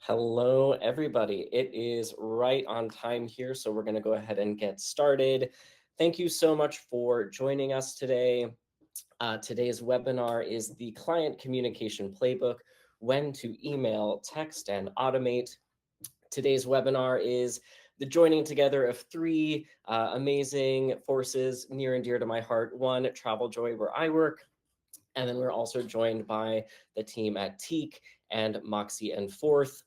Hello, everybody. It is right on time here, so we're going to go ahead and get started. Thank you so much for joining us today. Today's webinar is the Client Communication Playbook, When to Email, Text, and Automate. Today's webinar is the joining together of three amazing forces near and dear to my heart. One, Travel Joy, where I work. And then we're also joined by the team at Teak and Moxie and Forth.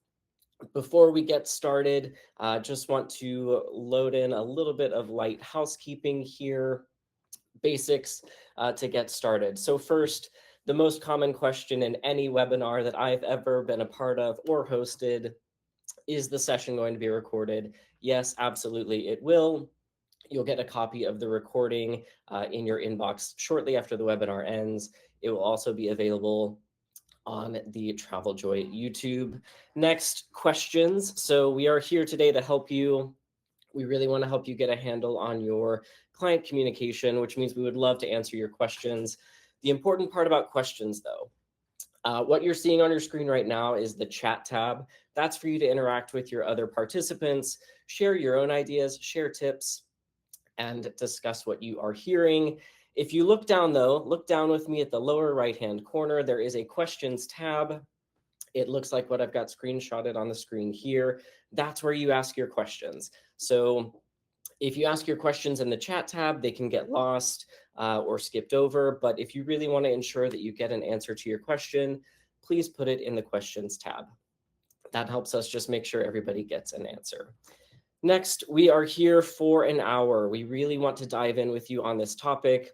Before we get started, just want to load in a little bit of light housekeeping here, basics to get started. So first, the most common question in any webinar that I've ever been a part of or hosted, is the session going to be recorded? Yes, absolutely it will. You'll get a copy of the recording in your inbox shortly after the webinar ends. It will also be available on the Travel Joy YouTube. Next, questions. So we are here today to help you. We really want to help you get a handle on your client communication, which means we would love to answer your questions. The important part about questions, though, what you're seeing on your screen right now is the chat tab. That's for you to interact with your other participants, share your own ideas, share tips, and discuss what you are hearing. If you look down, though, look down with me at the lower right-hand corner. There is a questions tab. It looks like what I've got screenshotted on the screen here. That's where you ask your questions. So if you ask your questions in the chat tab, they can get lost or skipped over. But if you really want to ensure that you get an answer to your question, please put it in the questions tab. That helps us just make sure everybody gets an answer. Next, we are here for an hour. We really want to dive in with you on this topic.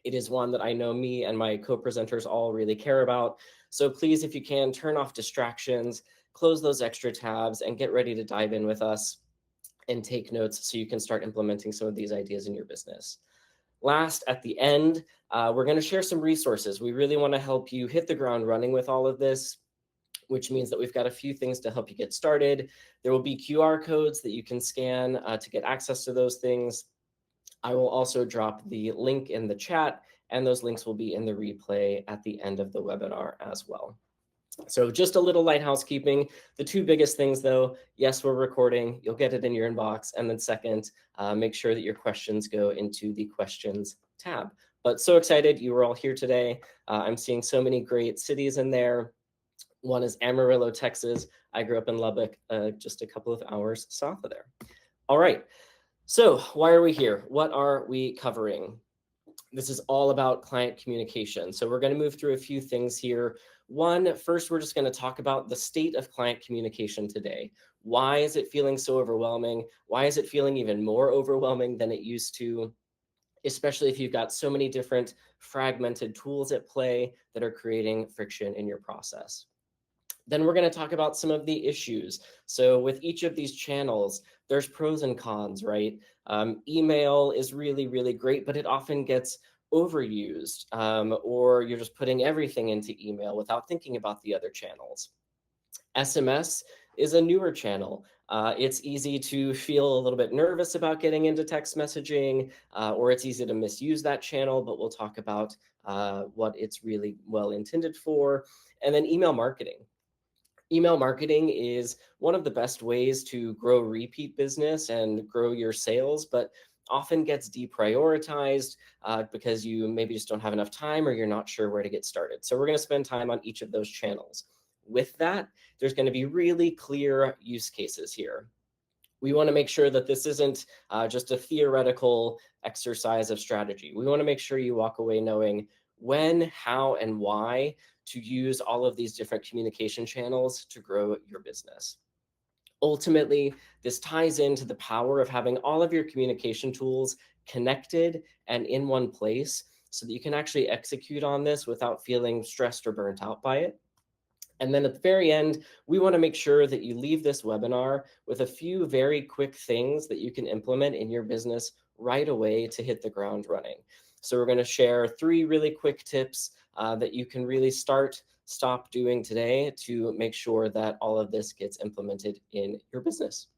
It is one that I know me and my co-presenters all really care about. So please, if you can, turn off distractions, close those extra tabs, and get ready to dive in with us and take notes so you can start implementing some of these ideas in your business. Last, at the end, we're going to share some resources. We really want to help you hit the ground running with all of this, which means that we've got a few things to help you get started. There will be QR codes that you can scan to get access to those things. I will also drop the link in the chat, and those links will be in the replay at the end of the webinar as well. So just a little light housekeeping. The two biggest things, though, yes, we're recording. You'll get it in your inbox. And then second, make sure that your questions go into the questions tab. But so excited you were all here today. I'm seeing so many great cities in there. One is Amarillo, Texas. I grew up in Lubbock, just a couple of hours south of there. All right. So why are we here? What are we covering? This is all about client communication. So we're going to move through a few things here. First, we're just going to talk about the state of client communication today. Why is it feeling so overwhelming? Why is it feeling even more overwhelming than it used to? Especially if you've got so many different fragmented tools at play that are creating friction in your process. Then we're going to talk about some of the issues. So with each of these channels, there's pros and cons, right? Email is really, really great, but it often gets overused, or you're just putting everything into email without thinking about the other channels. SMS is a newer channel. It's easy to feel a little bit nervous about getting into text messaging, or it's easy to misuse that channel, but we'll talk about what it's really well intended for. And then email marketing. Email marketing is one of the best ways to grow repeat business and grow your sales, but often gets deprioritized because you maybe just don't have enough time or you're not sure where to get started. So we're going to spend time on each of those channels. With that, there's going to be really clear use cases here. We want to make sure that this isn't just a theoretical exercise of strategy. We want to make sure you walk away knowing when, how, and why to use all of these different communication channels to grow your business. Ultimately, this ties into the power of having all of your communication tools connected and in one place so that you can actually execute on this without feeling stressed or burnt out by it. And then at the very end, we want to make sure that you leave this webinar with a few very quick things that you can implement in your business right away to hit the ground running. So we're going to share 3 really quick tips that you can really stop doing today to make sure that all of this gets implemented in your business.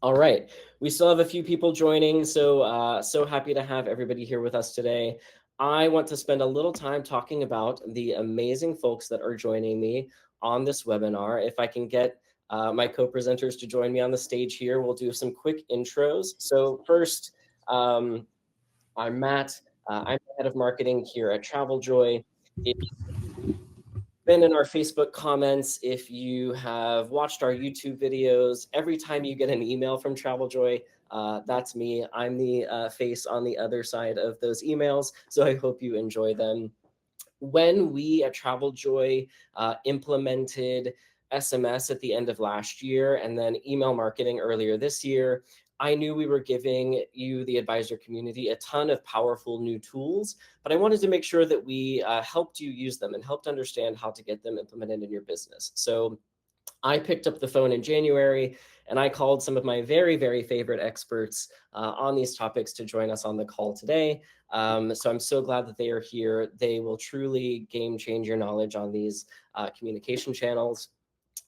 All right, we still have a few people joining, so so happy to have everybody here with us today. I want to spend a little time talking about the amazing folks that are joining me on this webinar. If I can get my co-presenters to join me on the stage here. We'll do some quick intros. So first, I'm Matt. I'm the head of marketing here at TravelJoy. If been in our Facebook comments, if you have watched our YouTube videos, every time you get an email from TravelJoy, that's me. I'm the face on the other side of those emails. So I hope you enjoy them. When we at TravelJoy implemented SMS at the end of last year and then email marketing earlier this year, I knew we were giving you, the advisor community, a ton of powerful new tools, but I wanted to make sure that we helped you use them and helped understand how to get them implemented in your business. So I picked up the phone in January and I called some of my very, very favorite experts on these topics to join us on the call today. So I'm so glad that they are here. They will truly game change your knowledge on these communication channels.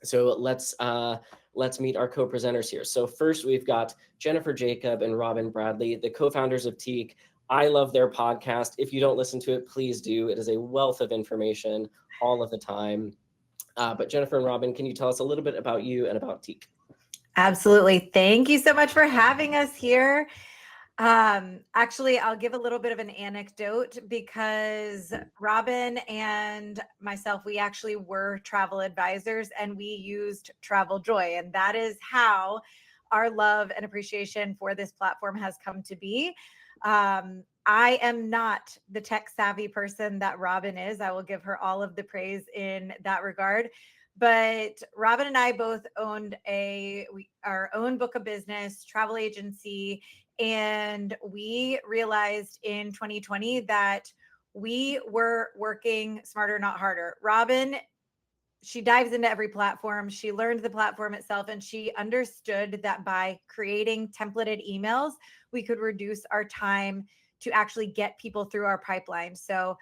So let's meet our co-presenters here. So first we've got Jennifer Jacob and Robin Bradley, the co-founders of Teak. I love their podcast. If you don't listen to it, please do. It is a wealth of information all of the time. But Jennifer and Robin, can you tell us a little bit about you and about Teak? Absolutely. Thank you so much for having us here. Actually, I'll give a little bit of an anecdote because Robin and myself, we actually were travel advisors and we used TravelJoy. And that is how our love and appreciation for this platform has come to be. I am not the tech savvy person that Robin is. I will give her all of the praise in that regard. But Robin and I both owned our own book of business, travel agency, and we realized in 2020 that we were working smarter, not harder. Robin, she dives into every platform. She learned the platform itself, and she understood that by creating templated emails, we could reduce our time to actually get people through our pipeline. So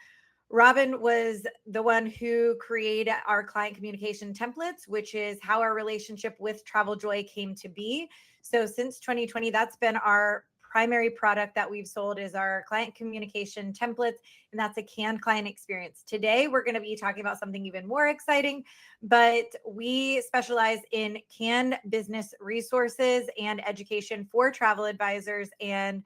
Robin was the one who created our client communication templates, which is how our relationship with TravelJoy came to be. So since 2020, that's been our primary product that we've sold, is our client communication templates, and that's a canned client experience. Today, we're going to be talking about something even more exciting, but we specialize in canned business resources and education for travel advisors, and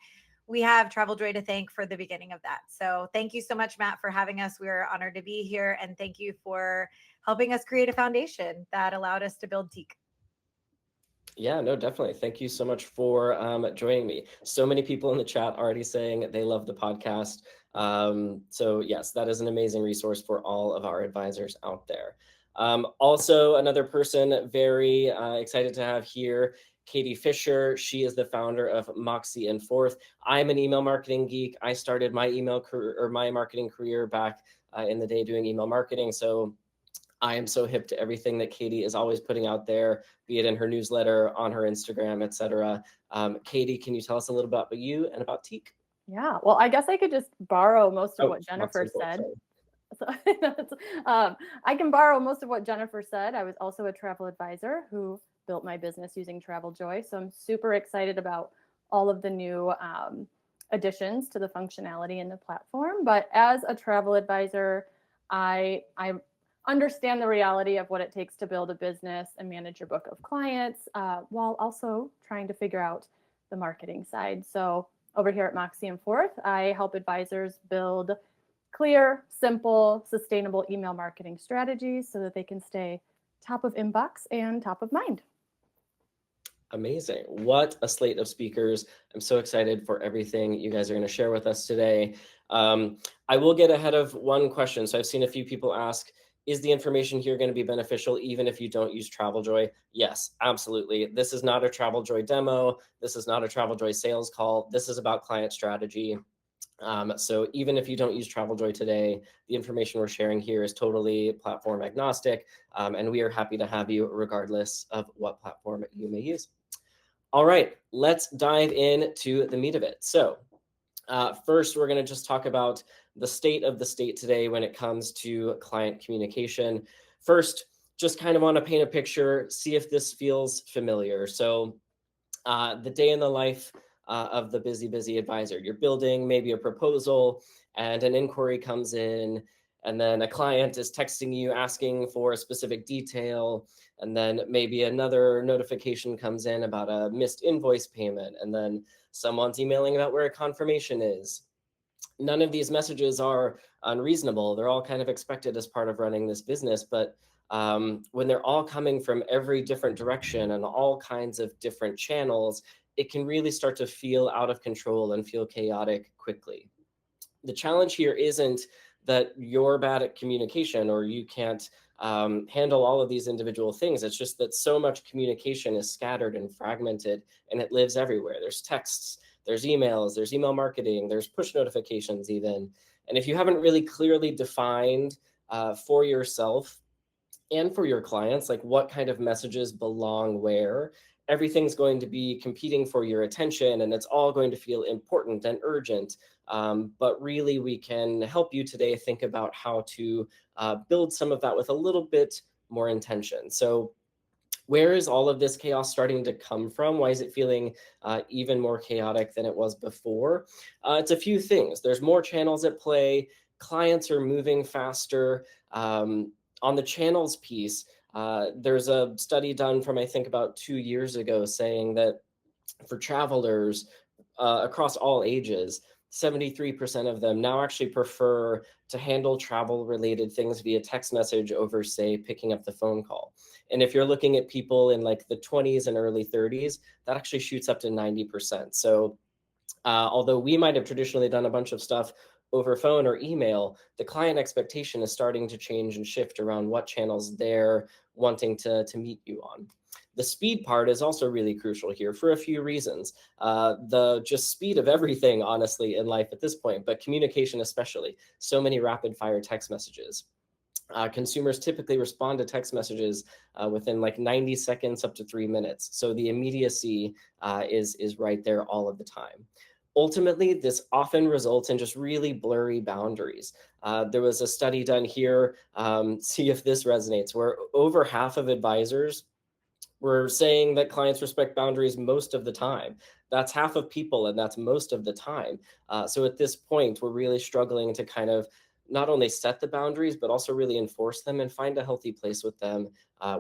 we have TravelJoy to thank for the beginning of that. So thank you so much, Matt, for having us. We are honored to be here, and thank you for helping us create a foundation that allowed us to build Teak. Yeah, no, definitely. Thank you so much for joining me. So many people in the chat already saying they love the podcast. So yes, that is an amazing resource for all of our advisors out there. Also, another person very excited to have here, Katie Fisher. She is the founder of Moxie and Forth. I'm an email marketing geek. I started my email career or my marketing career back in the day doing email marketing. So I am so hip to everything that Katie is always putting out there, be it in her newsletter, on her Instagram, etc. Katie, can you tell us a little bit about you and about Teak? Yeah, well, I guess I could just borrow most of what Jennifer said. I can borrow most of what Jennifer said. I was also a travel advisor who built my business using TravelJoy. So I'm super excited about all of the new additions to the functionality in the platform. But as a travel advisor, I understand the reality of what it takes to build a business and manage your book of clients while also trying to figure out the marketing side. So over here at Moxie and Forth, I help advisors build clear, simple, sustainable email marketing strategies so that they can stay top of inbox and top of mind. Amazing. What a slate of speakers. I'm so excited for everything you guys are going to share with us today. I will get ahead of one question. So I've seen a few people ask, is the information here going to be beneficial even if you don't use TravelJoy? Yes, absolutely. This is not a TravelJoy demo. This is not a TravelJoy sales call. This is about client strategy. So even if you don't use TravelJoy today, the information we're sharing here is totally platform agnostic, and we are happy to have you regardless of what platform you may use. All right, let's dive into the meat of it. So first, we're going to just talk about the state of the state today when it comes to client communication. First, just kind of want to paint a picture, see if this feels familiar. So the day in the life of the busy advisor. You're building maybe a proposal and an inquiry comes in, and then a client is texting you asking for a specific detail, And then maybe another notification comes in about a missed invoice payment. And then someone's emailing about where a confirmation is. None of these messages are unreasonable. They're all kind of expected as part of running this business. But when they're all coming from every different direction and all kinds of different channels, it can really start to feel out of control and feel chaotic quickly. The challenge here isn't that you're bad at communication or you can't handle all of these individual things. It's just that so much communication is scattered and fragmented, and it lives everywhere. There's texts, there's emails, there's email marketing, there's push notifications even. And if you haven't really clearly defined for yourself and for your clients, like what kind of messages belong where, everything's going to be competing for your attention, and it's all going to feel important and urgent. But really, we can help you today think about how to build some of that with a little bit more intention. So where is all of this chaos starting to come from? Why is it feeling even more chaotic than it was before? It's a few things. There's more channels at play. Clients are moving faster. On the channels piece, there's a study done from, I think, about 2 years ago saying that for travelers across all ages, 73% of them now actually prefer to handle travel related things via text message over, say, picking up the phone call. And if you're looking at people in like the 20s and early 30s, that actually shoots up to 90%. So although we might have traditionally done a bunch of stuff over phone or email, the client expectation is starting to change and shift around what channels they're wanting to meet you on. The speed part is also really crucial here for a few reasons. The just speed of everything, honestly, in life at this point, but communication especially. So many rapid fire text messages. Consumers typically respond to text messages within like 90 seconds up to 3 minutes. So the immediacy is right there all of the time. Ultimately, this often results in just really blurry boundaries. There was a study done here, see if this resonates, where over half of advisors were saying that clients respect boundaries most of the time. That's half of people, and that's most of the time. So at this point, we're really struggling to kind of not only set the boundaries, but also really enforce them and find a healthy place with them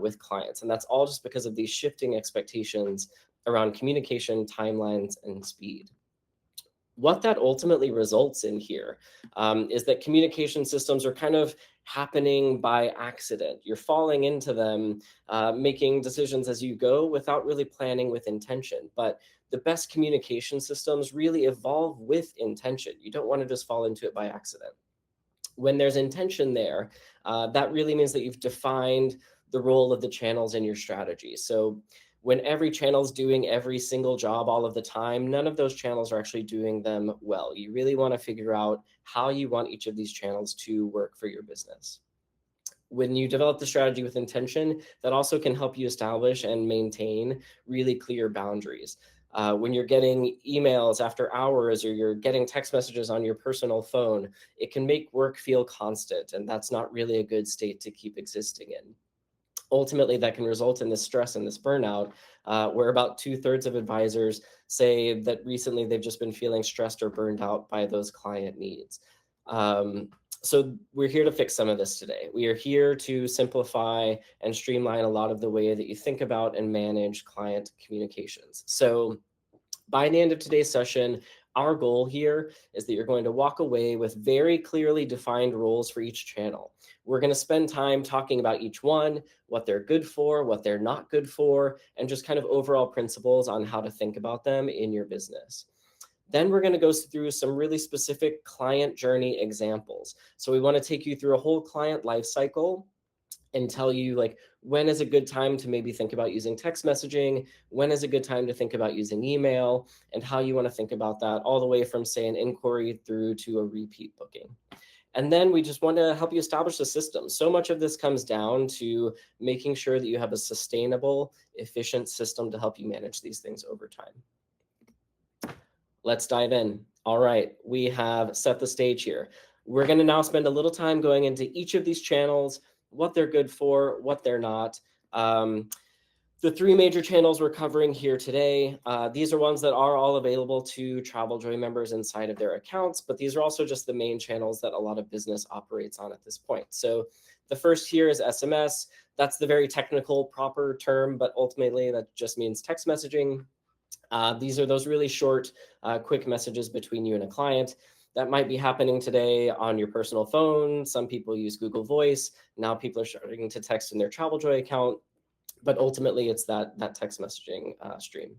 with clients. And that's all just because of these shifting expectations around communication, timelines, and speed. What that ultimately results in here is that communication systems are kind of happening by accident. You're falling into them, making decisions as you go without really planning with intention. But the best communication systems really evolve with intention. You don't want to just fall into it by accident. When there's intention there, that really means that you've defined the role of the channels in your strategy. So when every channel is doing every single job all of the time, none of those channels are actually doing them well. You really want to figure out how you want each of these channels to work for your business. When you develop the strategy with intention, that also can help you establish and maintain really clear boundaries. When you're getting emails after hours or you're getting text messages on your personal phone, it can make work feel constant, and that's not really a good state to keep existing in. Ultimately, that can result in this stress and this burnout, where about 2/3 of advisors say that recently they've just been feeling stressed or burned out by those client needs. So we're here to fix some of this today. We are here to simplify and streamline a lot of the way that you think about and manage client communications. So by the end of today's session, our goal here is that you're going to walk away with very clearly defined roles for each channel. We're going to spend time talking about each one, what they're good for, what they're not good for, and just kind of overall principles on how to think about them in your business. Then we're going to go through some really specific client journey examples. So we want to take you through a whole client life cycle and tell you like when is a good time to maybe think about using text messaging, when is a good time to think about using email, and how you want to think about that all the way from, say, an inquiry through to a repeat booking. And then we just want to help you establish a system. So much of this comes down to making sure that you have a sustainable, efficient system to help you manage these things over time. Let's dive in. All right, we have set the stage here. We're going to now spend a little time going into each of these channels, what they're good for, what they're not. The 3 major channels we're covering here today, these are ones that are all available to Travel Joy members inside of their accounts, but these are also just the main channels that a lot of business operates on at this point. So The first here is SMS. That's the very technical, proper term, but ultimately that just means text messaging. These are those really short, quick messages between you and a client. That might be happening today on your personal phone. Some people use Google Voice. Now people are starting to text in their TravelJoy account, but ultimately it's that text messaging stream.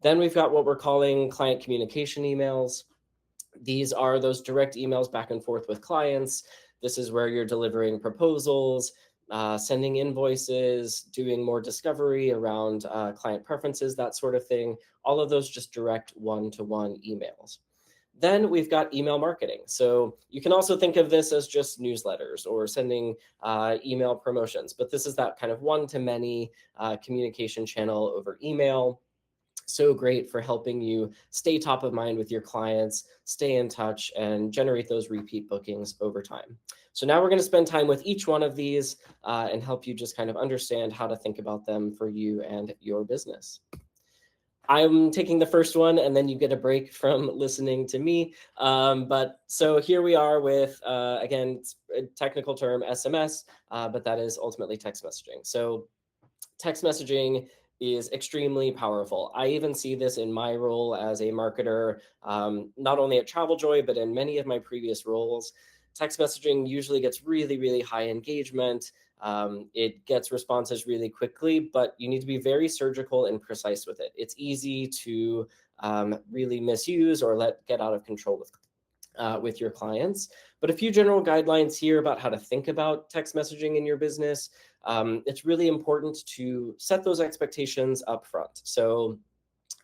Then we've got what we're calling client communication emails. These are those direct emails back and forth with clients. This is where you're delivering proposals, sending invoices, doing more discovery around client preferences, that sort of thing. All of those just direct one-to-one emails. Then we've got email marketing. So you can also think of this as just newsletters or sending email promotions, but this is that kind of one-to-many communication channel over email. So great for helping you stay top of mind with your clients, stay in touch, and generate those repeat bookings over time. So now we're going to spend time with each one of these and help you just kind of understand how to think about them for you and your business. I'm taking the first one, and then you get a break from listening to me. But so here we are with, again, it's a technical term, SMS, but that is ultimately text messaging. So text messaging is extremely powerful. I even see this in my role as a marketer, not only at TravelJoy, but in many of my previous roles. Text messaging usually gets really, really high engagement. It gets responses really quickly, but you need to be very surgical and precise with it. It's easy to really misuse or get out of control with your clients. But a few general guidelines here about how to think about text messaging in your business. It's really important to set those expectations up front. So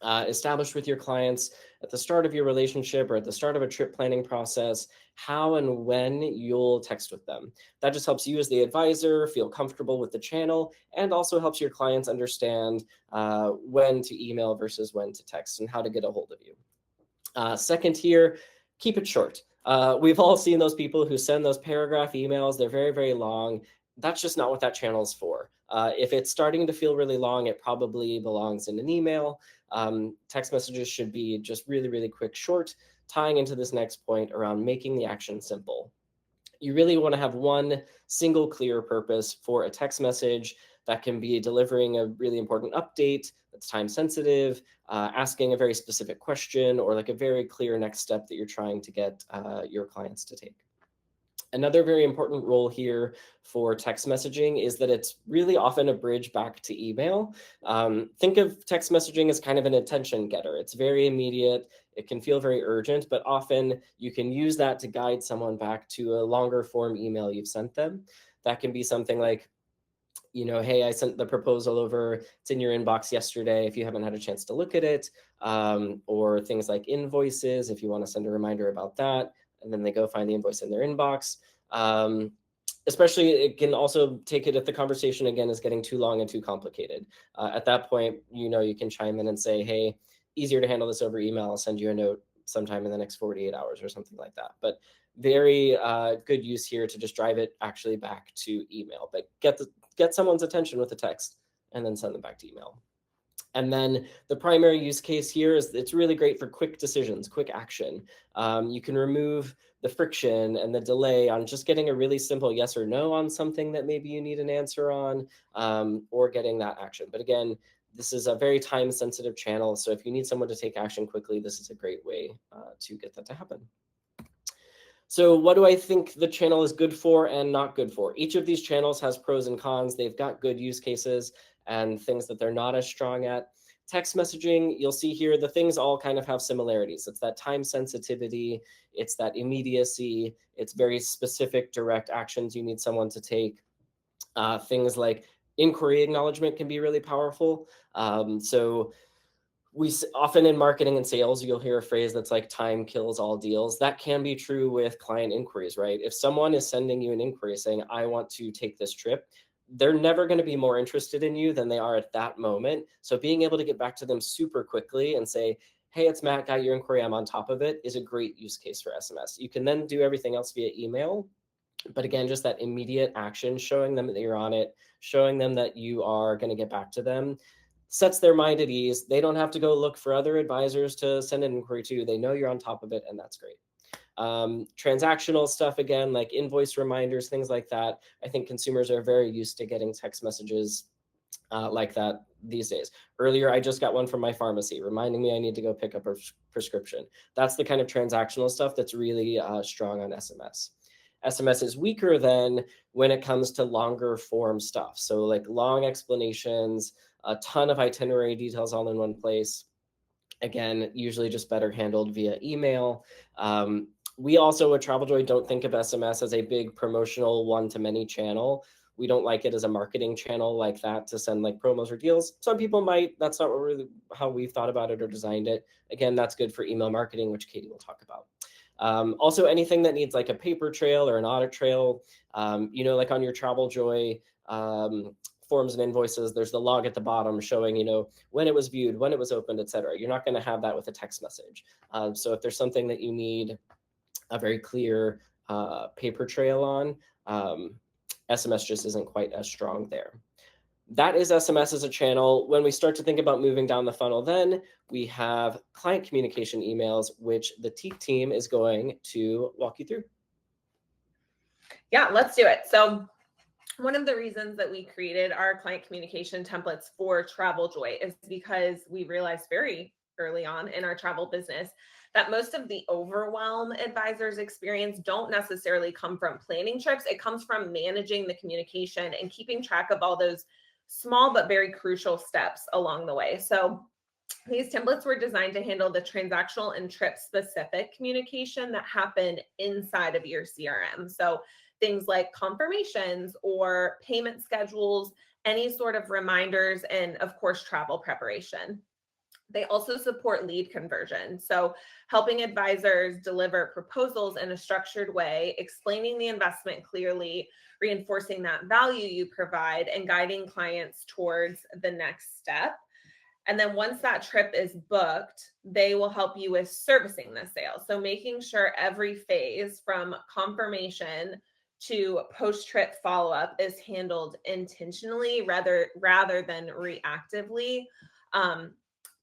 establish with your clients at the start of your relationship or at the start of a trip planning process how and when you'll text with them. That just helps you as the advisor feel comfortable with the channel, and also helps your clients understand when to email versus when to text and how to get a hold of you. Second here, keep it short. We've all seen those people who send those paragraph emails. They're very, very long. That's just not what that channel is for. If it's starting to feel really long, it probably belongs in an email. Text messages should be just really, really quick, short, tying into this next point around making the action simple. You really want to have one single clear purpose for a text message. That can be delivering a really important update that's time sensitive, asking a very specific question, or like a very clear next step that you're trying to get your clients to take. Another very important role here for text messaging is that it's really often a bridge back to email. Think of text messaging as kind of an attention getter. It's very immediate. It can feel very urgent, but often you can use that to guide someone back to a longer form email you've sent them. That can be something like, hey, I sent the proposal over. It's in your inbox yesterday if you haven't had a chance to look at it. Or things like invoices, if you want to send a reminder about that, and then they go find the invoice in their inbox. Especially, it can also take it if the conversation, again, is getting too long and too complicated. At that point, you can chime in and say, hey, easier to handle this over email. I'll send you a note sometime in the next 48 hours or something like that. But very good use here to just drive it actually back to email. But get someone's attention with a text and then send them back to email. And then the primary use case here is it's really great for quick decisions, quick action. You can remove the friction and the delay on just getting a really simple yes or no on something that maybe you need an answer on, or getting that action. But again, this is a very time sensitive channel. So if you need someone to take action quickly, this is a great way to get that to happen. So what do I think the channel is good for and not good for? Each of these channels has pros and cons. They've got good use cases and things that they're not as strong at. Text messaging, you'll see here, the things all kind of have similarities. It's that time sensitivity, it's that immediacy, it's very specific direct actions you need someone to take. Things like inquiry acknowledgement can be really powerful. So we often in marketing and sales, you'll hear a phrase that's like time kills all deals. That can be true with client inquiries, right? If someone is sending you an inquiry saying, I want to take this trip, they're never going to be more interested in you than they are at that moment. So being able to get back to them super quickly and say, hey, it's Matt, got your inquiry, I'm on top of it, is a great use case for SMS. You can then do everything else via email. But again, just that immediate action, showing them that you're on it, showing them that you are going to get back to them, sets their mind at ease. They don't have to go look for other advisors to send an inquiry to. They know you're on top of it, and that's great. Transactional stuff, again, like invoice reminders, things like that. I think consumers are very used to getting text messages like that these days. Earlier, I just got one from my pharmacy reminding me I need to go pick up a prescription. That's the kind of transactional stuff that's really strong on SMS. SMS is weaker then when it comes to longer form stuff. So like long explanations, a ton of itinerary details all in one place. Again, usually just better handled via email. We also at TravelJoy don't think of SMS as a big promotional one-to-many channel. We don't like it as a marketing channel like that to send like promos or deals. Some people might. That's not really how we've thought about it or designed it. Again, that's good for email marketing, which Katie will talk about. Also, anything that needs like a paper trail or an audit trail, like on your TravelJoy forms and invoices, there's the log at the bottom showing, when it was viewed, when it was opened, et cetera. You're not going to have that with a text message. So if there's something that you need a very clear paper trail on, SMS just isn't quite as strong there. That is SMS as a channel. When we start to think about moving down the funnel, then we have client communication emails, which the Teak team is going to walk you through. Yeah, let's do it. So one of the reasons that we created our client communication templates for TravelJoy is because we realized very early on in our travel business that most of the overwhelm advisors experience don't necessarily come from planning trips. It comes from managing the communication and keeping track of all those small but very crucial steps along the way. So these templates were designed to handle the transactional and trip specific communication that happen inside of your CRM. So things like confirmations or payment schedules, any sort of reminders, and of course, travel preparation. They also support lead conversion. So helping advisors deliver proposals in a structured way, explaining the investment clearly, reinforcing that value you provide, and guiding clients towards the next step. And then once that trip is booked, they will help you with servicing the sale. So making sure every phase from confirmation to post-trip follow-up is handled intentionally rather than reactively.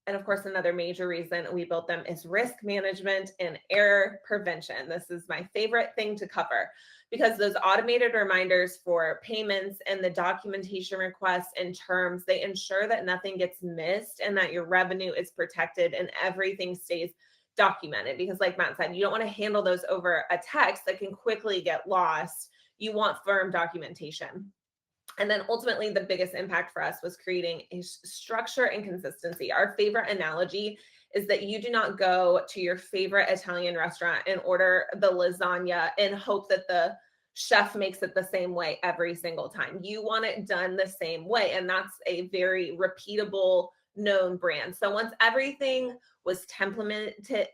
And of course, another major reason we built them is risk management and error prevention. This is my favorite thing to cover because those automated reminders for payments and the documentation requests and terms, they ensure that nothing gets missed and that your revenue is protected and everything stays documented. Because like Matt said, you don't want to handle those over a text that can quickly get lost. You want firm documentation. And then ultimately, the biggest impact for us was creating a structure and consistency. Our favorite analogy is that you do not go to your favorite Italian restaurant and order the lasagna and hope that the chef makes it the same way every single time. You want it done the same way. And that's a very repeatable, known brand. So once everything was templated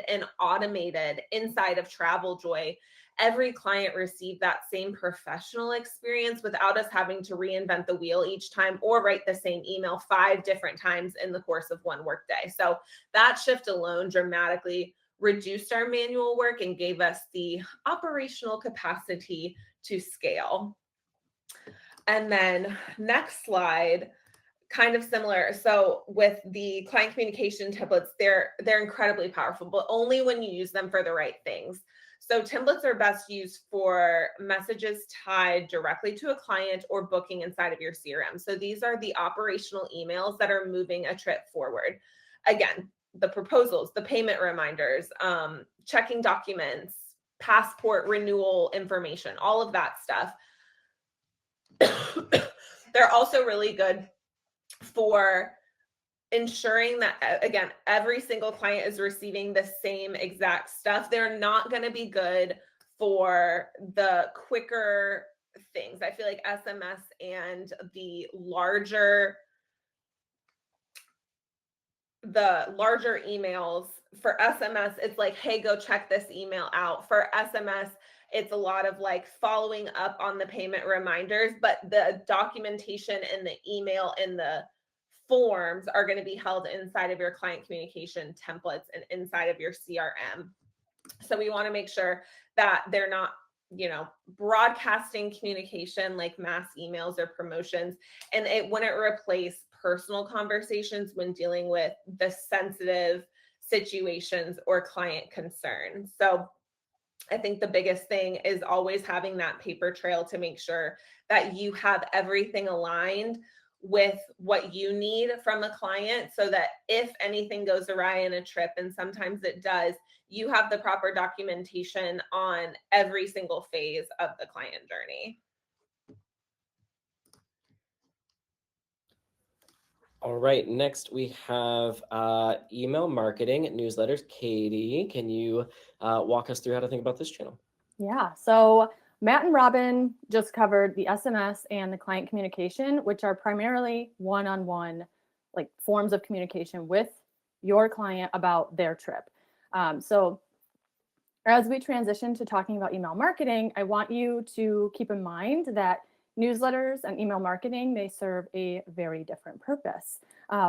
and automated inside of TravelJoy, every client received that same professional experience without us having to reinvent the wheel each time or write the same email 5 different times in the course of one workday. So that shift alone dramatically reduced our manual work and gave us the operational capacity to scale. And then next slide, kind of similar. So with the client communication templates, they're incredibly powerful, but only when you use them for the right things. So templates are best used for messages tied directly to a client or booking inside of your CRM. So these are the operational emails that are moving a trip forward. Again, the proposals, the payment reminders, checking documents, passport renewal information, all of that stuff. They're also really good for ensuring that, again, every single client is receiving the same exact stuff. They're not going to be good for the quicker things. I feel like SMS and the larger emails, for SMS, it's like, hey, go check this email out. For SMS, it's a lot of like following up on the payment reminders, but the documentation and the email and the forms are going to be held inside of your client communication templates and inside of your CRM. So we want to make sure that they're not, broadcasting communication like mass emails or promotions, and it wouldn't replace personal conversations when dealing with the sensitive situations or client concerns. So I think the biggest thing is always having that paper trail to make sure that you have everything aligned with what you need from a client, so that if anything goes awry in a trip, and sometimes it does, you have the proper documentation on every single phase of the client journey. All right, next we have email marketing newsletters. Katie, can you walk us through how to think about this channel? Yeah, so Matt and Robin just covered the SMS and the client communication, which are primarily one-on-one like forms of communication with your client about their trip. So as we transition to talking about email marketing, I want you to keep in mind that newsletters and email marketing, they serve a very different purpose.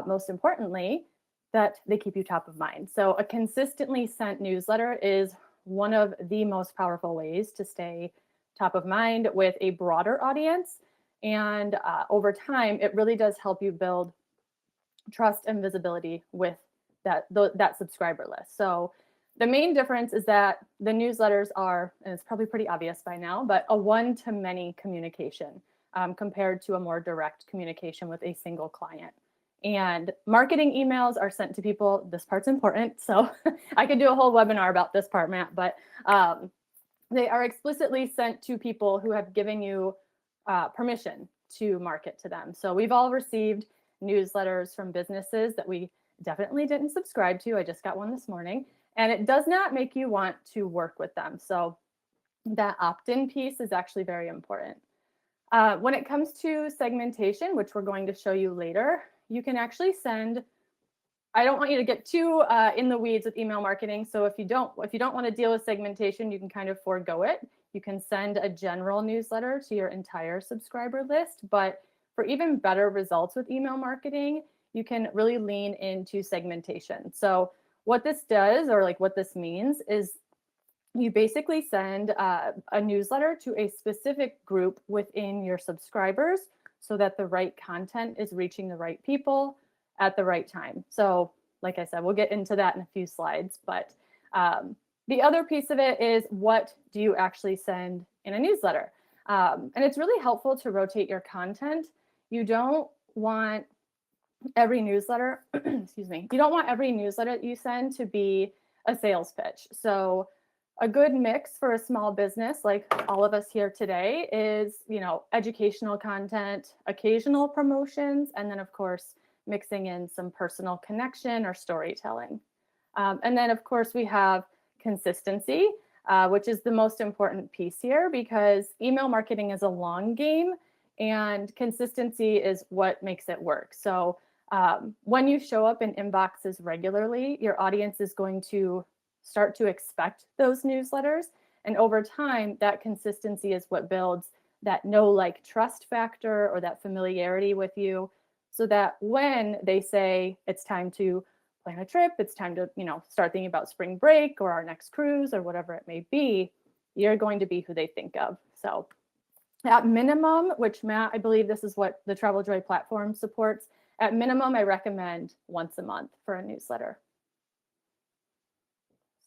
Most importantly, that they keep you top of mind. So a consistently sent newsletter is one of the most powerful ways to stay top of mind with a broader audience. And over time, it really does help you build trust and visibility with that subscriber list. So the main difference is that the newsletters are, and it's probably pretty obvious by now, but a one-to-many communication compared to a more direct communication with a single client. And marketing emails are sent to people. This part's important, so I could do a whole webinar about this part, Matt, but they are explicitly sent to people who have given you permission to market to them. So we've all received newsletters from businesses that we definitely didn't subscribe to. I just got one this morning, and it does not make you want to work with them. So that opt-in piece is actually very important. When it comes to segmentation, which we're going to show you later, you can actually send, I don't want you to get too in the weeds with email marketing. So if you don't want to deal with segmentation, you can kind of forego it. You can send a general newsletter to your entire subscriber list, but for even better results with email marketing, you can really lean into segmentation. So what this does, or like what this means, is you basically send a newsletter to a specific group within your subscribers so that the right content is reaching the right people at the right time. So like I said, we'll get into that in a few slides, but the other piece of it is, what do you actually send in a newsletter? And it's really helpful to rotate your content. You don't want every newsletter, excuse me, you don't want every newsletter that you send to be a sales pitch. So a good mix for a small business like all of us here today is, educational content, occasional promotions, and then of course, mixing in some personal connection or storytelling. And then of course we have consistency, which is the most important piece here, because email marketing is a long game and consistency is what makes it work. So when you show up in inboxes regularly, your audience is going to start to expect those newsletters. And over time, that consistency is what builds that know, like, trust factor, or that familiarity with you, so that when they say it's time to plan a trip, it's time to, start thinking about spring break or our next cruise or whatever it may be, you're going to be who they think of. So at minimum, which Matt, I believe this is what the Travel Joy platform supports, at minimum, I recommend once a month for a newsletter.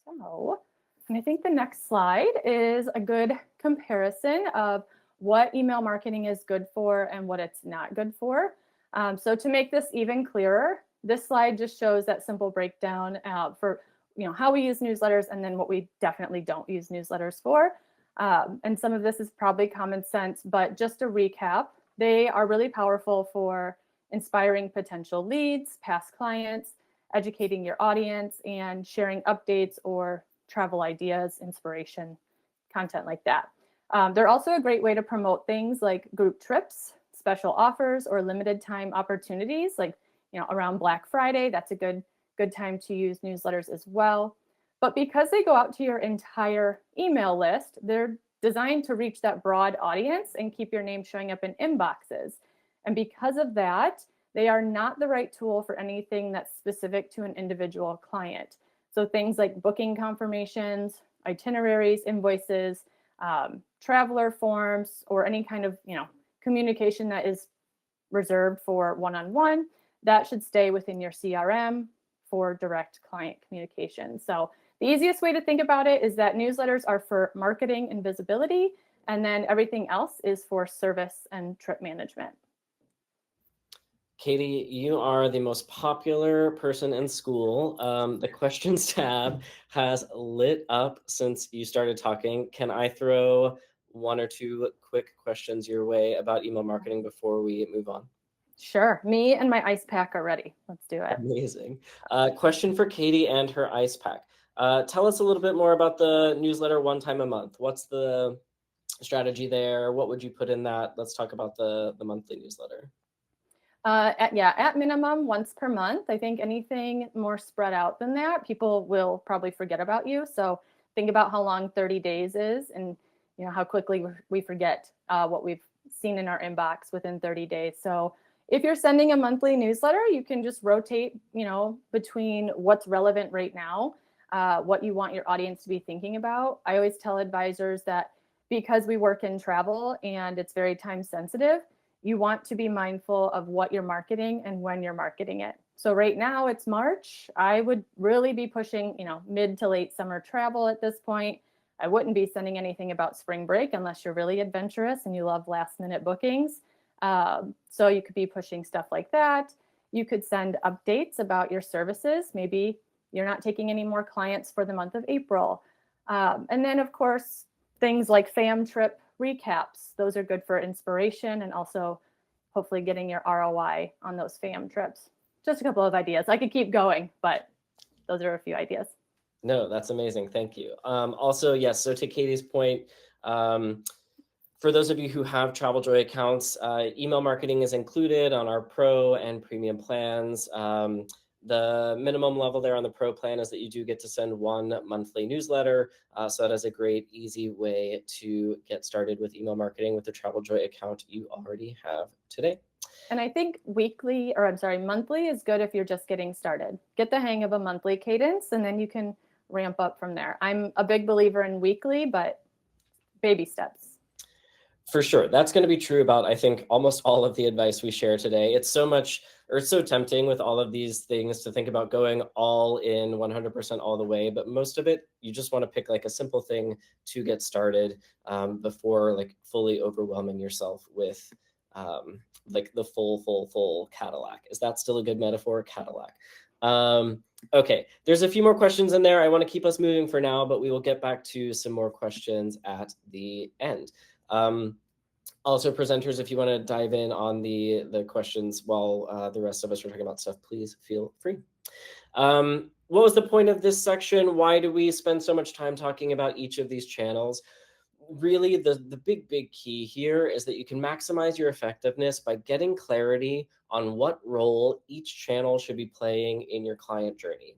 So, and I think the next slide is a good comparison of what email marketing is good for and what it's not good for. So to make this even clearer, this slide just shows that simple breakdown for how we use newsletters, and then what we definitely don't use newsletters for. And some of this is probably common sense, but just to recap, they are really powerful for inspiring potential leads, past clients, educating your audience, and sharing updates or travel ideas, inspiration, content like that. They're also a great way to promote things like group trips, special offers, or limited time opportunities, like around Black Friday. That's a good time to use newsletters as well. But because they go out to your entire email list, they're designed to reach that broad audience and keep your name showing up in inboxes. And because of that, they are not the right tool for anything that's specific to an individual client. So things like booking confirmations, itineraries, invoices, traveler forms, or any kind of communication that is reserved for one-on-one, that should stay within your CRM, for direct client communication. So the easiest way to think about it is that newsletters are for marketing and visibility, and then everything else is for service and trip management. Katie, you are the most popular person in school. The questions tab has lit up since you started talking. Can I throw one or two quick questions your way about email marketing before we move on? Sure. Me and my ice pack are ready. Let's do it. Amazing. Question for Katie and her ice pack. Tell us a little bit more about the newsletter one time a month. What's the strategy there? What would you put in that? Let's talk about the monthly newsletter. At minimum once per month. I think anything more spread out than that, people will probably forget about you. So think about how long 30 days is, and how quickly we forget what we've seen in our inbox within 30 days. So if you're sending a monthly newsletter, you can just rotate, between what's relevant right now, what you want your audience to be thinking about. I always tell advisors that because we work in travel and it's very time sensitive, you want to be mindful of what you're marketing and when you're marketing it. So right now it's March. I would really be pushing, mid to late summer travel at this point. I wouldn't be sending anything about spring break unless you're really adventurous and you love last minute bookings. So you could be pushing stuff like that. You could send updates about your services. Maybe you're not taking any more clients for the month of April. And then of course, things like fam trip recaps. Those are good for inspiration and also hopefully getting your ROI on those fam trips. Just a couple of ideas. I could keep going, but those are a few ideas. No, that's amazing. Thank you. Also, yes, so to Katie's point, for those of you who have Travel Joy accounts, email marketing is included on our Pro and Premium plans. The minimum level there on the Pro plan is that you do get to send one monthly newsletter. So that is a great, easy way to get started with email marketing with the Travel Joy account you already have today. And I think monthly is good if you're just getting started. Get the hang of a monthly cadence, and then you can ramp up from there. I'm a big believer in weekly, but baby steps. For sure. That's going to be true about, I think, almost all of the advice we share today. It's so tempting with all of these things to think about going all in 100% all the way. But most of it, you just want to pick like a simple thing to get started before like fully overwhelming yourself with like the full Cadillac. Is that still a good metaphor? Cadillac. Okay, there's a few more questions in there. I want to keep us moving for now, but we will get back to some more questions at the end. Also, presenters, if you want to dive in on the questions while the rest of us are talking about stuff, please feel free. What was the point of this section? Why do we spend so much time talking about each of these channels? Really, the big key here is that you can maximize your effectiveness by getting clarity on what role each channel should be playing in your client journey.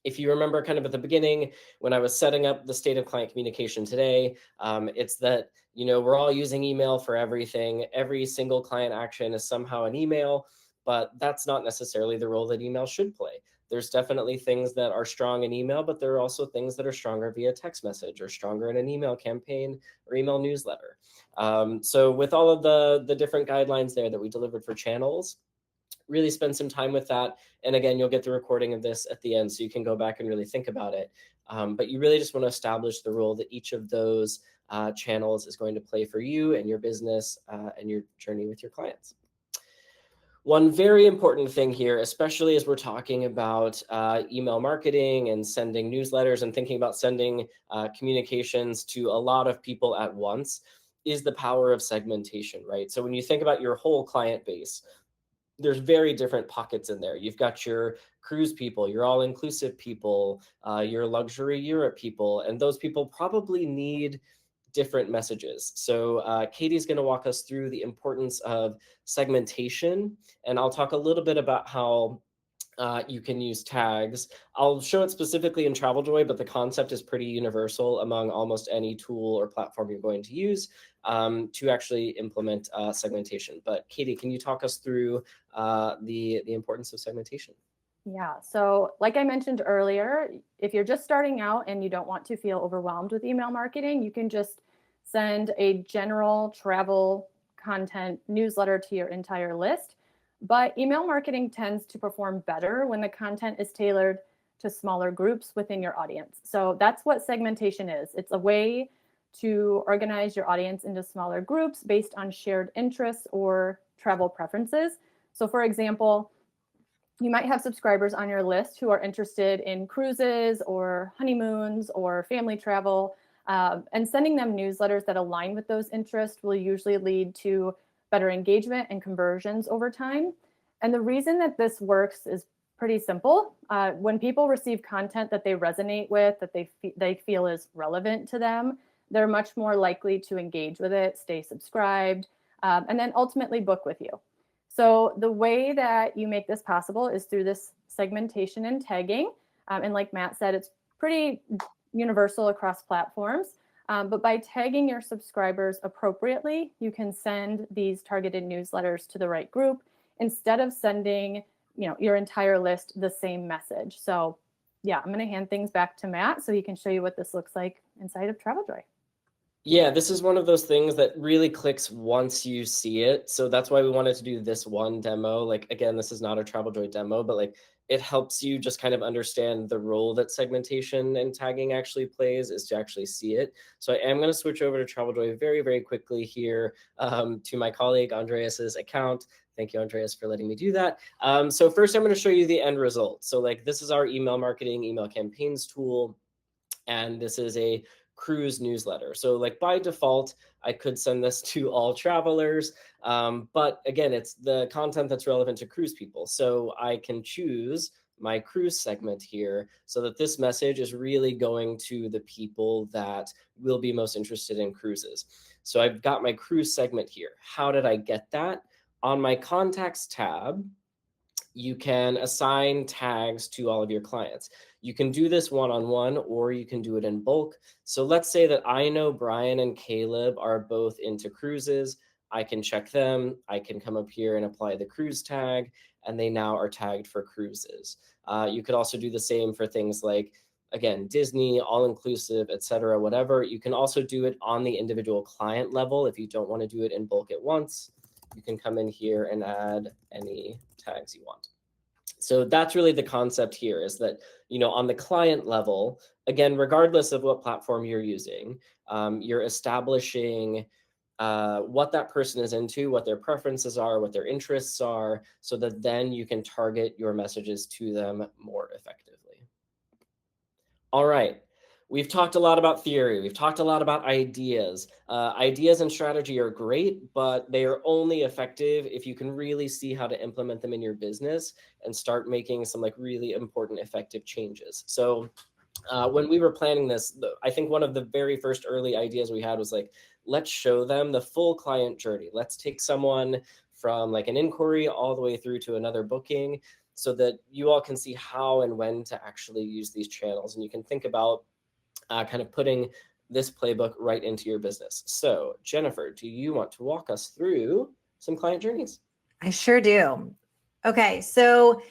If you remember kind of at the beginning, when I was setting up the state of client communication today, it's that, we're all using email for everything. Every single client action is somehow an email, but that's not necessarily the role that email should play. There's definitely things that are strong in email, but there are also things that are stronger via text message or stronger in an email campaign or email newsletter. So with all of the different guidelines there that we delivered for channels, really spend some time with that. And again, you'll get the recording of this at the end, so you can go back and really think about it. But you really just want to establish the role that each of those channels is going to play for you and your business and your journey with your clients. One very important thing here, especially as we're talking about email marketing and sending newsletters and thinking about sending communications to a lot of people at once, is the power of segmentation, right? So when you think about your whole client base, there's very different pockets in there. You've got your cruise people, your all-inclusive people, your luxury Europe people, and those people probably need different messages. So Katie's going to walk us through the importance of segmentation, and I'll talk a little bit about how you can use tags. I'll show it specifically in Travel Joy, but the concept is pretty universal among almost any tool or platform you're going to use to actually implement segmentation. But Katie, can you talk us through the importance of segmentation? Yeah, so like I mentioned earlier, if you're just starting out and you don't want to feel overwhelmed with email marketing, you can just send a general travel content newsletter to your entire list. But email marketing tends to perform better when the content is tailored to smaller groups within your audience. So that's what segmentation is. It's a way to organize your audience into smaller groups based on shared interests or travel preferences. So for example, you might have subscribers on your list who are interested in cruises or honeymoons or family travel, and sending them newsletters that align with those interests will usually lead to better engagement and conversions over time. And the reason that this works is pretty simple. When people receive content that they resonate with, that they feel is relevant to them, they're much more likely to engage with it, stay subscribed, and then ultimately book with you. So the way that you make this possible is through this segmentation and tagging. And like Matt said, it's pretty universal across platforms. But by tagging your subscribers appropriately, you can send these targeted newsletters to the right group instead of sending, your entire list the same message. So yeah, I'm going to hand things back to Matt so he can show you what this looks like inside of TravelJoy. Yeah, this is one of those things that really clicks once you see it. So that's why we wanted to do this one demo. Like, again, this is not a TravelJoy demo, but like it helps you just kind of understand the role that segmentation and tagging actually plays, is to actually see it. So I am going to switch over to TravelJoy very, very quickly here, to my colleague Andreas's account. Thank you, Andreas, for letting me do that. So first I'm going to show you the end result. So like this is our email marketing, email campaigns tool. And this is a cruise newsletter. So like by default, I could send this to all travelers. But again, it's the content that's relevant to cruise people. So I can choose my cruise segment here so that this message is really going to the people that will be most interested in cruises. So I've got my cruise segment here. How did I get that? On my contacts tab, you can assign tags to all of your clients. You can do this one-on-one or you can do it in bulk. So let's say that I know Brian and Caleb are both into cruises. I can check them. I can come up here and apply the cruise tag, and they now are tagged for cruises. You could also do the same for things like, again, Disney, all-inclusive, etc., whatever. You can also do it on the individual client level. If you don't want to do it in bulk at once, you can come in here and add any tags you want. So that's really the concept here, is that, on the client level, again, regardless of what platform you're using, you're establishing what that person is into, what their preferences are, what their interests are, so that then you can target your messages to them more effectively. All right. We've talked a lot about theory. We've talked a lot about ideas. Ideas and strategy are great, but they are only effective if you can really see how to implement them in your business and start making some like really important, effective changes. So when we were planning this, I think one of the very first early ideas we had was like, let's show them the full client journey. Let's take someone from like an inquiry all the way through to another booking, so that you all can see how and when to actually use these channels. And you can think about kind of putting this playbook right into your business. So Jennifer, do you want to walk us through some client journeys? I sure do. Okay, so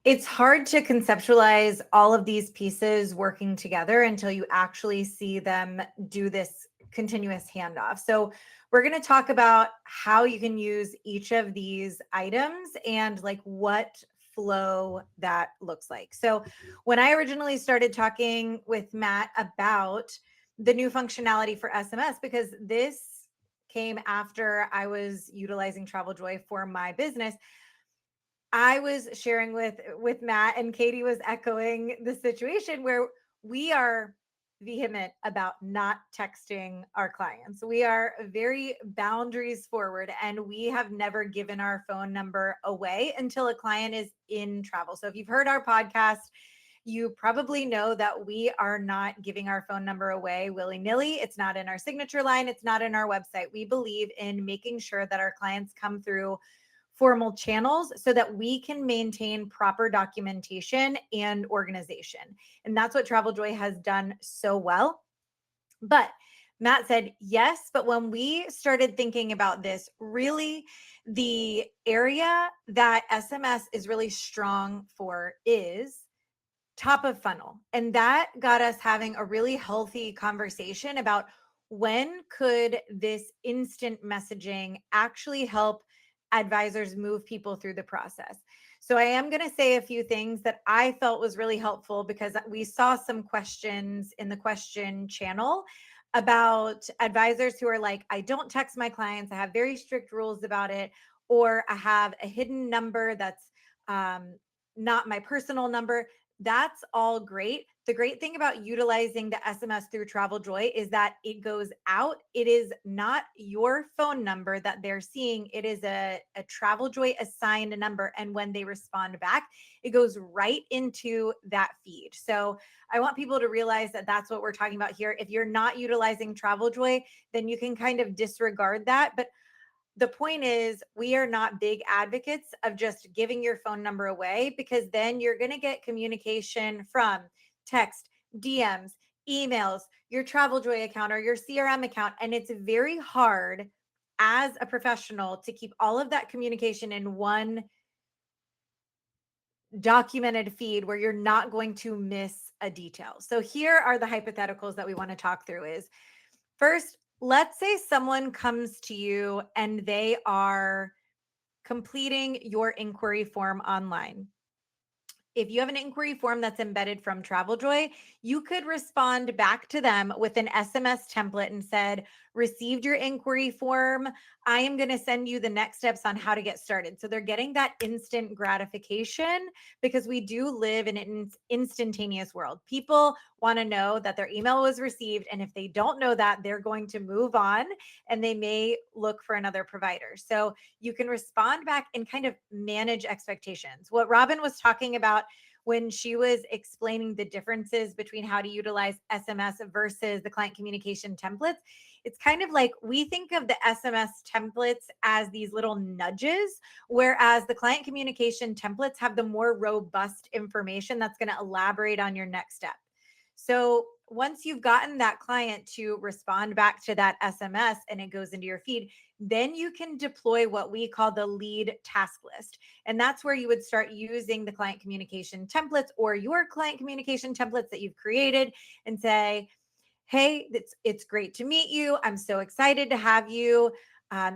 it's hard to conceptualize all of these pieces working together until you actually see them do this continuous handoff. So we're going to talk about how you can use each of these items and like what flow that looks like. So when I originally started talking with Matt about the new functionality for SMS, because this came after I was utilizing TravelJoy for my business, I was sharing with Matt, and Katie was echoing the situation where we are vehement about not texting our clients. We are very boundaries forward, and we have never given our phone number away until a client is in travel. So if you've heard our podcast, you probably know that we are not giving our phone number away willy-nilly. It's not in our signature line. It's not in our website. We believe in making sure that our clients come through formal channels so that we can maintain proper documentation and organization. And that's what TravelJoy has done so well. But Matt said, yes, but when we started thinking about this, really the area that SMS is really strong for is top of funnel. And that got us having a really healthy conversation about when could this instant messaging actually help advisors move people through the process. So I am going to say a few things that I felt was really helpful because we saw some questions in the question channel about advisors who are like, I don't text my clients. I have very strict rules about it, or I have a hidden number that's not my personal number. That's all great. The great thing about utilizing the SMS through Travel Joy is that it goes out. It is not your phone number that they're seeing. It is a Travel Joy assigned number. And when they respond back, it goes right into that feed. So I want people to realize that that's what we're talking about here. If you're not utilizing Travel Joy, then you can kind of disregard that. But the point is, we are not big advocates of just giving your phone number away, because then you're going to get communication from text, DMs, emails, your Travel Joy account or your CRM account. And it's very hard as a professional to keep all of that communication in one documented feed where you're not going to miss a detail. So here are the hypotheticals that we want to talk through is, first, let's say someone comes to you and they are completing your inquiry form online. If you have an inquiry form that's embedded from Travel Joy, you could respond back to them with an SMS template and said, received your inquiry form. I am going to send you the next steps on how to get started. So they're getting that instant gratification, because we do live in an instantaneous world. People want to know that their email was received. And if they don't know that, they're going to move on and they may look for another provider. So you can respond back and kind of manage expectations. What Robin was talking about when she was explaining the differences between how to utilize SMS versus the client communication templates, it's kind of like we think of the SMS templates as these little nudges, whereas the client communication templates have the more robust information that's going to elaborate on your next step. So once you've gotten that client to respond back to that SMS and it goes into your feed, then you can deploy what we call the lead task list. And that's where you would start using the client communication templates or your client communication templates that you've created and say, hey, it's great to meet you. I'm so excited to have you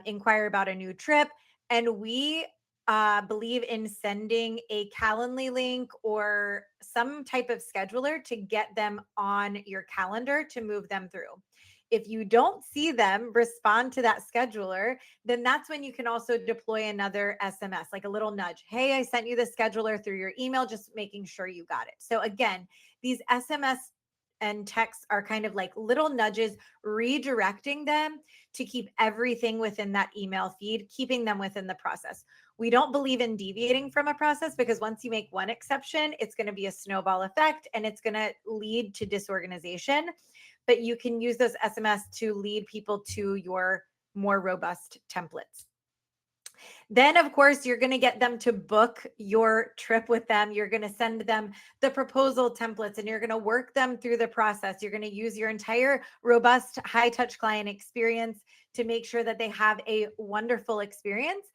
inquire about a new trip. And we believe in sending a Calendly link or some type of scheduler to get them on your calendar to move them through. If you don't see them respond to that scheduler, then that's when you can also deploy another SMS, like a little nudge. Hey, I sent you the scheduler through your email, just making sure you got it. So again, these SMS and texts are kind of like little nudges, redirecting them to keep everything within that email feed, keeping them within the process. We don't believe in deviating from a process, because once you make one exception, it's going to be a snowball effect and it's going to lead to disorganization. But you can use those SMS to lead people to your more robust templates. Then, of course, you're going to get them to book your trip with them. You're going to send them the proposal templates and you're going to work them through the process. You're going to use your entire robust high touch client experience to make sure that they have a wonderful experience.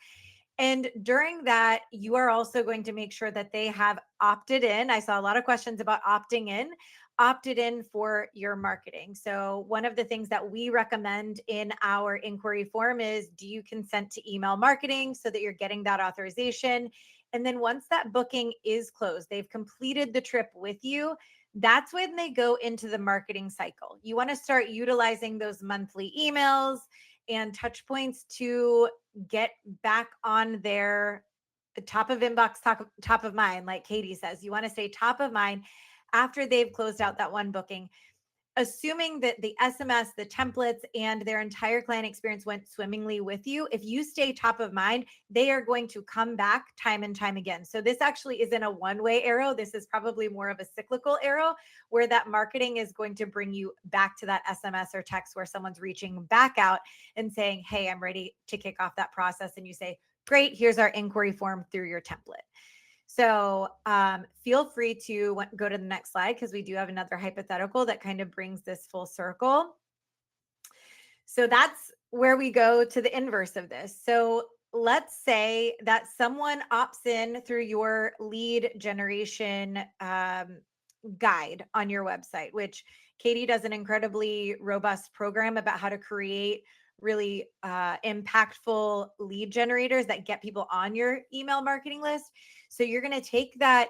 And during that, you are also going to make sure that they have opted in. I saw a lot of questions about opted in for your marketing. So one of the things that we recommend in our inquiry form is, do you consent to email marketing, so that you're getting that authorization? And then once that booking is closed, they've completed the trip with you, that's when they go into the marketing cycle. You want to start utilizing those monthly emails and touch points to get back on their top of inbox, top of mind. Like Katie says, you want to stay top of mind after they've closed out that one booking, assuming that the SMS, the templates, and their entire client experience went swimmingly with you. If you stay top of mind, they are going to come back time and time again. So this actually isn't a one-way arrow. This is probably more of a cyclical arrow, where that marketing is going to bring you back to that SMS or text where someone's reaching back out and saying, hey, I'm ready to kick off that process. And you say, great, here's our inquiry form through your template. So feel free to go to the next slide, because we do have another hypothetical that kind of brings this full circle. So that's where we go to the inverse of this. So let's say that someone opts in through your lead generation guide on your website, which Katie does an incredibly robust program about how to create really impactful lead generators that get people on your email marketing list. So you're going to take that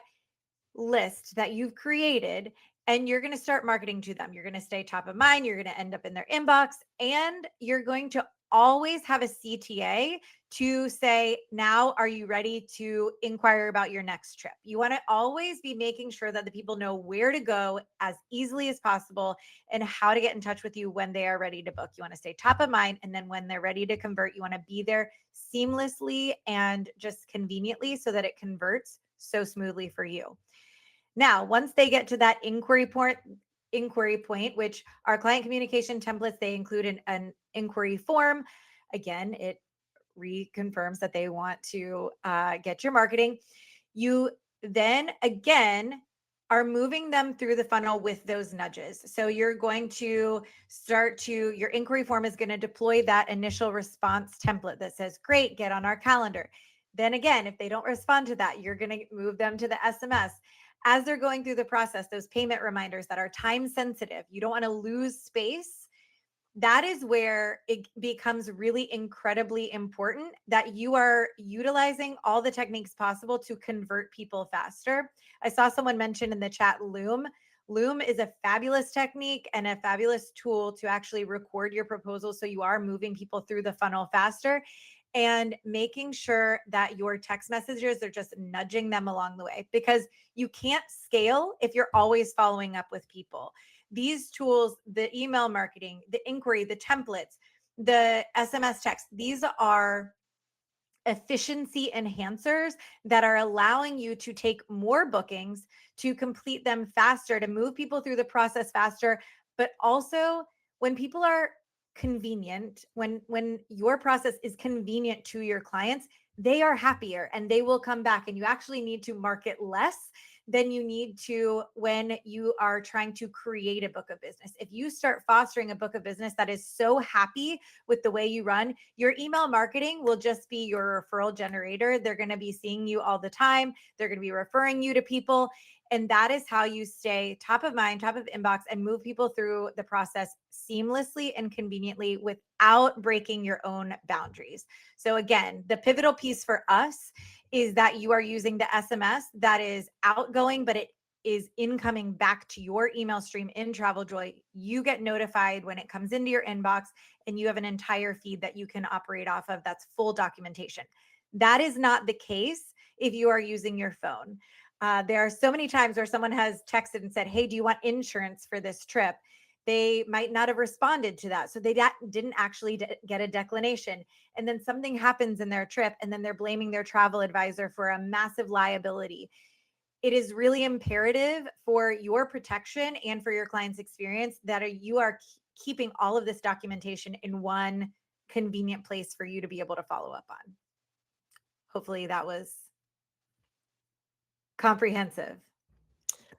list that you've created and you're going to start marketing to them. You're going to stay top of mind. You're going to end up in their inbox, and you're going to always have a CTA to say, now, are you ready to inquire about your next trip? You want to always be making sure that the people know where to go as easily as possible and how to get in touch with you when they are ready to book. You want to stay top of mind. And then when they're ready to convert, you want to be there seamlessly and just conveniently so that it converts so smoothly for you. Now, once they get to that inquiry point, which our client communication templates, they include an inquiry form. Again, it reconfirms that they want to get your marketing. You then again are moving them through the funnel with those nudges. So you're going to your inquiry form is going to deploy that initial response template that says, great, get on our calendar. Then again, if they don't respond to that, you're going to move them to the SMS. As they're going through the process, those payment reminders that are time sensitive, you don't want to lose space. That is where it becomes really incredibly important that you are utilizing all the techniques possible to convert people faster. I saw someone mention in the chat Loom. Loom is a fabulous technique and a fabulous tool to actually record your proposal so you are moving people through the funnel faster and making sure that your text messages are just nudging them along the way, because you can't scale if you're always following up with people. These tools, the email marketing, the inquiry, the templates, the SMS text, these are efficiency enhancers that are allowing you to take more bookings, to complete them faster, to move people through the process faster. But also, when people are convenient, when your process is convenient to your clients, they are happier and they will come back. And you actually need to market less than you need to when you are trying to create a book of business. If you start fostering a book of business that is so happy with the way you run, your email marketing will just be your referral generator. They're going to be seeing you all the time. They're going to be referring you to people. And that is how you stay top of mind, top of inbox, and move people through the process seamlessly and conveniently without breaking your own boundaries. So again, the pivotal piece for us is that you are using the SMS that is outgoing, but it is incoming back to your email stream in TravelJoy. You get notified when it comes into your inbox, and you have an entire feed that you can operate off of that's full documentation. That is not the case if you are using your phone. There are so many times where someone has texted and said, hey, do you want insurance for this trip? They might not have responded to that. So they didn't actually get a declination. And then something happens in their trip, and then they're blaming their travel advisor for a massive liability. It is really imperative for your protection and for your client's experience that you are keeping all of this documentation in one convenient place for you to be able to follow up on. Hopefully that was comprehensive.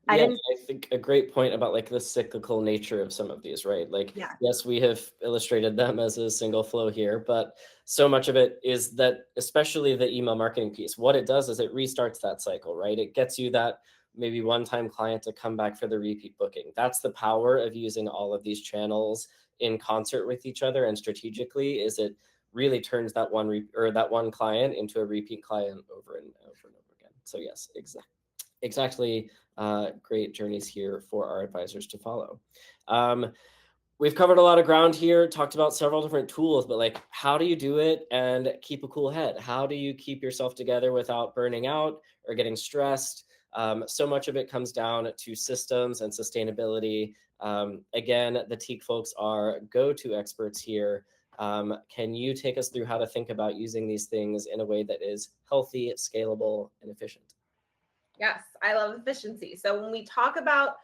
I think a great point about like the cyclical nature of some of these, right? Like, yes, we have illustrated them as a single flow here, but so much of it is that, especially the email marketing piece, what it does is it restarts that cycle, right? It gets you that maybe one-time client to come back for the repeat booking. That's the power of using all of these channels in concert with each other and strategically, is it really turns that one client into a repeat client over and over and over again. So yes, exactly. Great journeys here for our advisors to follow. We've covered a lot of ground here, talked about several different tools, but like, how do you do it and keep a cool head? How do you keep yourself together without burning out or getting stressed? So much of it comes down to systems and sustainability. Again, the Teak folks are go-to experts here. Can you take us through how to think about using these things in a way that is healthy, scalable, and efficient? Yes, I love efficiency. So when we talk about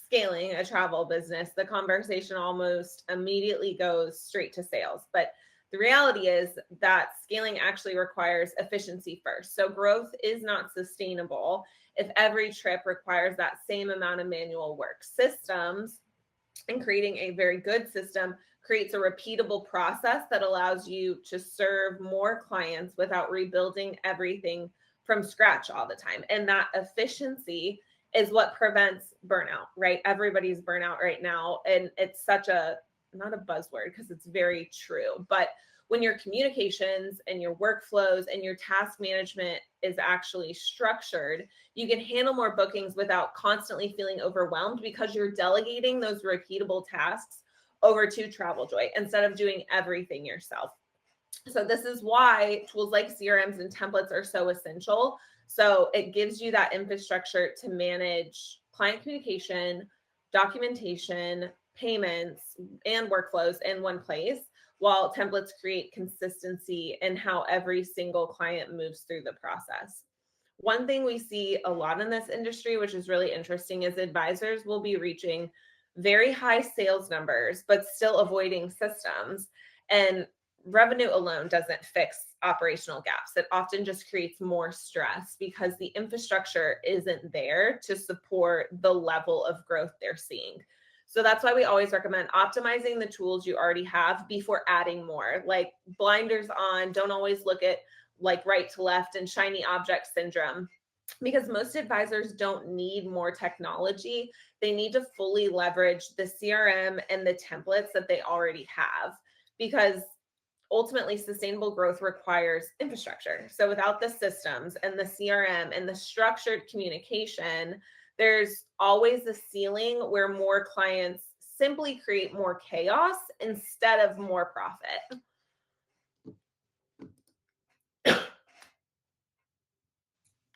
scaling a travel business, the conversation almost immediately goes straight to sales. But the reality is that scaling actually requires efficiency first. So growth is not sustainable if every trip requires that same amount of manual work. Systems, and creating a very good system, creates a repeatable process that allows you to serve more clients without rebuilding everything from scratch all the time. And that efficiency is what prevents burnout, right? Everybody's burnout right now. And it's such a not a buzzword because it's very true, but when your communications and your workflows and your task management is actually structured, you can handle more bookings without constantly feeling overwhelmed because you're delegating those repeatable tasks over to TravelJoy instead of doing everything yourself. So this is why tools like CRMs and templates are so essential. So it gives you that infrastructure to manage client communication, documentation, payments, and workflows in one place, while templates create consistency in how every single client moves through the process. One thing we see a lot in this industry, which is really interesting, is advisors will be reaching very high sales numbers, but still avoiding systems. And revenue alone doesn't fix operational gaps. It often just creates more stress because the infrastructure isn't there to support the level of growth they're seeing. So that's why we always recommend optimizing the tools you already have before adding more. Like blinders on, don't always look at like right to left and shiny object syndrome, because most advisors don't need more technology. They need to fully leverage the CRM and the templates that they already have, because ultimately sustainable growth requires infrastructure. So without the systems and the CRM and the structured communication, there's always a ceiling where more clients simply create more chaos instead of more profit.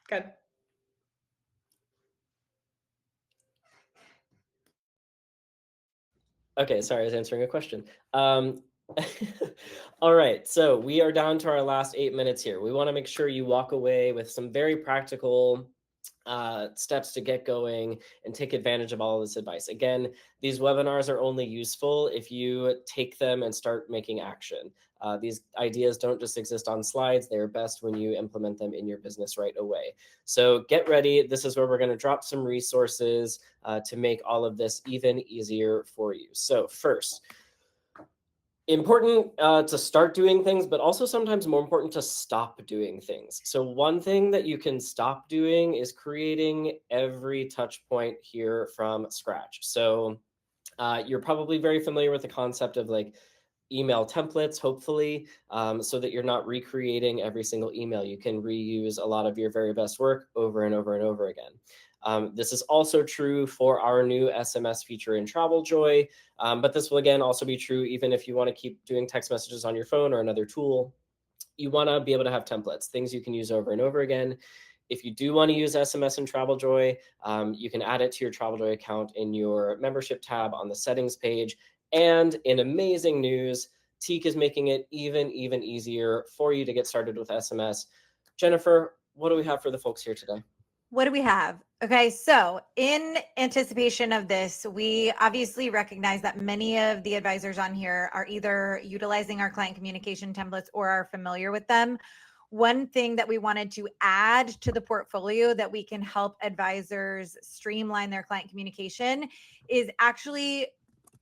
Good. Okay, sorry, I was answering a question. All right, so we are down to our last 8 minutes here. We want to make sure you walk away with some very practical steps to get going and take advantage of all of this advice. Again, these webinars are only useful if you take them and start making action. These ideas don't just exist on slides. They're best when you implement them in your business right away. So get ready. This is where we're going to drop some resources to make all of this even easier for you. So first, important to start doing things, but also sometimes more important to stop doing things. So one thing that you can stop doing is creating every touch point here from scratch. So you're probably very familiar with the concept of like email templates, hopefully, so that you're not recreating every single email. You can reuse a lot of your very best work over and over and over again. This is also true for our new SMS feature in TravelJoy, but this will again also be true even if you want to keep doing text messages on your phone or another tool. You want to be able to have templates, things you can use over and over again. If you do want to use SMS in TravelJoy, you can add it to your TravelJoy account in your membership tab on the settings page. And in amazing news, Teak is making it even easier for you to get started with SMS. Jennifer, what do we have for the folks here today? What do we have? Okay, so in anticipation of this, we obviously recognize that many of the advisors on here are either utilizing our client communication templates or are familiar with them. One thing that we wanted to add to the portfolio that we can help advisors streamline their client communication is actually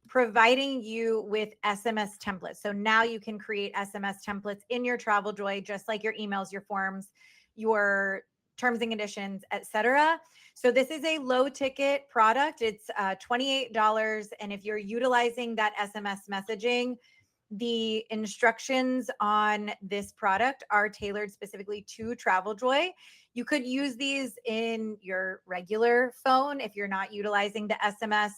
providing you with SMS templates. So now you can create SMS templates in your TravelJoy, just like your emails, your forms, your terms and conditions, etc. So this is a low ticket product. It's $28. And if you're utilizing that SMS messaging, the instructions on this product are tailored specifically to TravelJoy. You could use these in your regular phone. If you're not utilizing the SMS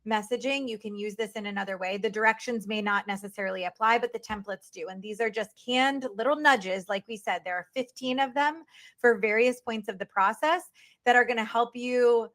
messaging, you can use this in another way. The directions may not necessarily apply, but the templates do. And these are just canned little nudges. Like we said, there are 15 of them for various points of the process that are going to help you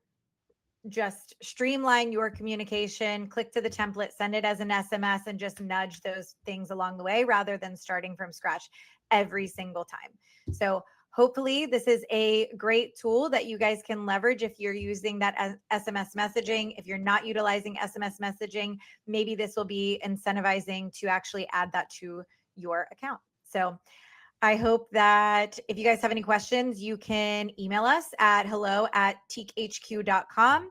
just streamline your communication. Click to the template, send it as an SMS, and just nudge those things along the way rather than starting from scratch every single time. So hopefully this is a great tool that you guys can leverage if you're using that SMS messaging. If you're not utilizing SMS messaging, maybe this will be incentivizing to actually add that to your account. So I hope that if you guys have any questions, you can email us at hello@teakhq.com.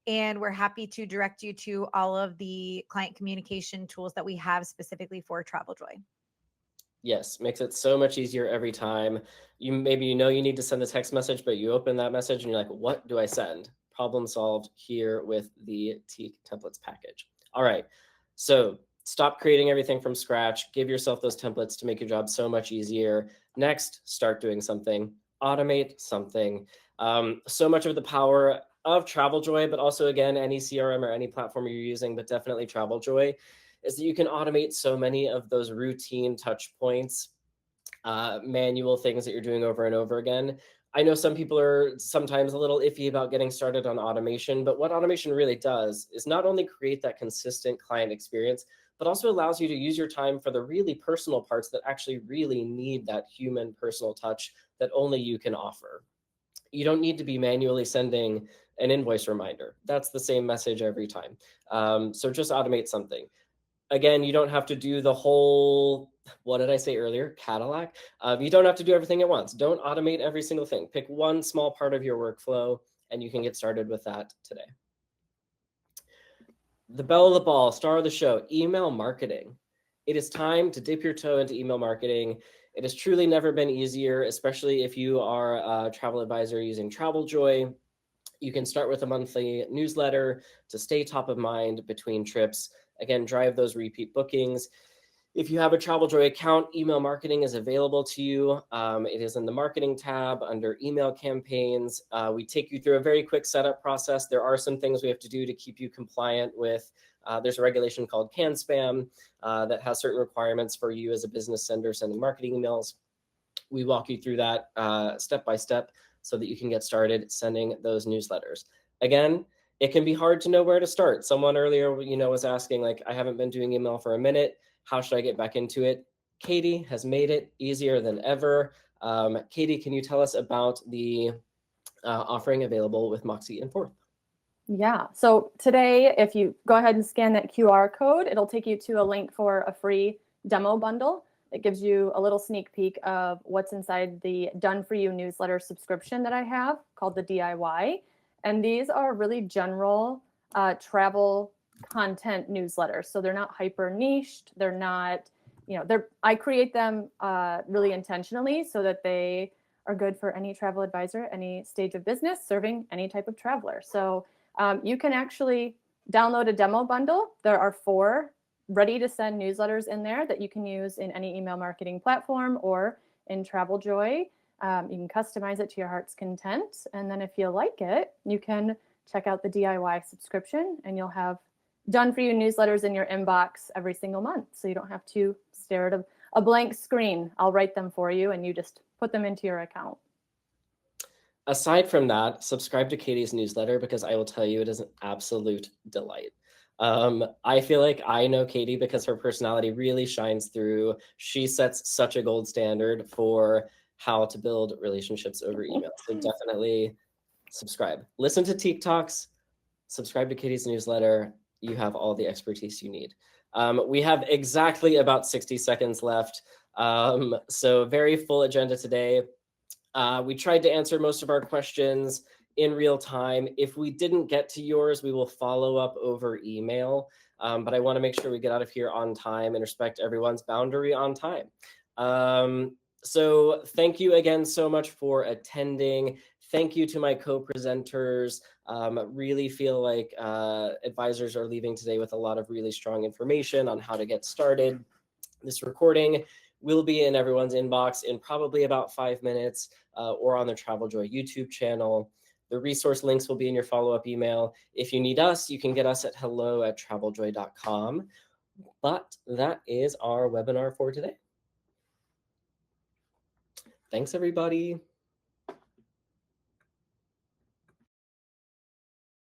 And we're happy to direct you to all of the client communication tools that we have specifically for TravelJoy. Yes, makes it so much easier every time. You need to send a text message, but you open that message and you're like, what do I send? Problem solved here with the Teak templates package. All right. So Stop creating everything from scratch. Give yourself those templates to make your job so much easier. Next, start doing something. Automate something. So much of the power of TravelJoy, but also, again, any CRM or any platform you're using, but definitely TravelJoy, is that you can automate so many of those routine touch points, manual things that you're doing over and over again. I know some people are sometimes a little iffy about getting started on automation, but what automation really does is not only create that consistent client experience, but also allows you to use your time for the really personal parts that actually really need that human personal touch that only you can offer. You don't need to be manually sending an invoice reminder. That's the same message every time. So just automate something. Again, you don't have to do the whole, what did I say earlier? Cadillac. You don't have to do everything at once. Don't automate every single thing. Pick one small part of your workflow and you can get started with that today. The belle of the ball, star of the show, email marketing. It is time to dip your toe into email marketing. It has truly never been easier, especially if you are a travel advisor using TravelJoy. You can start with a monthly newsletter to stay top of mind between trips. Again, drive those repeat bookings. If you have a TravelJoy account, email marketing is available to you. It is in the marketing tab under email campaigns. We take you through a very quick setup process. There are some things we have to do to keep you compliant with. There's a regulation called CAN spam that has certain requirements for you as a business sender sending marketing emails. We walk you through that step by step so that you can get started sending those newsletters. Again, it can be hard to know where to start. Someone earlier, was asking, like, I haven't been doing email for a minute. How should I get back into it? Katie has made it easier than ever. Katie, can you tell us about the offering available with Moxie and Forth? Yeah. So today, if you go ahead and scan that QR code, it'll take you to a link for a free demo bundle. It gives you a little sneak peek of what's inside the Done For You newsletter subscription that I have called the DIY. And these are really general travel content newsletters. So they're not hyper niched. They're not, I create them really intentionally so that they are good for any travel advisor, any stage of business, serving any type of traveler. So you can actually download a demo bundle. There are 4 ready to send newsletters in there that you can use in any email marketing platform or in TravelJoy. You can customize it to your heart's content. And then if you like it, you can check out the DIY subscription and you'll have Done For You newsletters in your inbox every single month. So you don't have to stare at a blank screen. I'll write them for you and you just put them into your account. Aside from that, subscribe to Katie's newsletter because I will tell you it is an absolute delight. I feel like I know Katie because her personality really shines through. She sets such a gold standard for how to build relationships over email. So definitely subscribe. Listen to TikToks, subscribe to Katie's newsletter. You have all the expertise you need. We have exactly about 60 seconds left. So very full agenda today. We tried to answer most of our questions in real time. If we didn't get to yours, we will follow up over email. But I want to make sure we get out of here on time and respect everyone's boundary on time. So thank you again so much for attending. Thank you to my co-presenters. Really feel like advisors are leaving today with a lot of really strong information on how to get started. This recording will be in everyone's inbox in probably about 5 minutes or on the TravelJoy YouTube channel. The resource links will be in your follow-up email. If you need us, you can get us at hello@traveljoy.com. But that is our webinar for today. Thanks, everybody.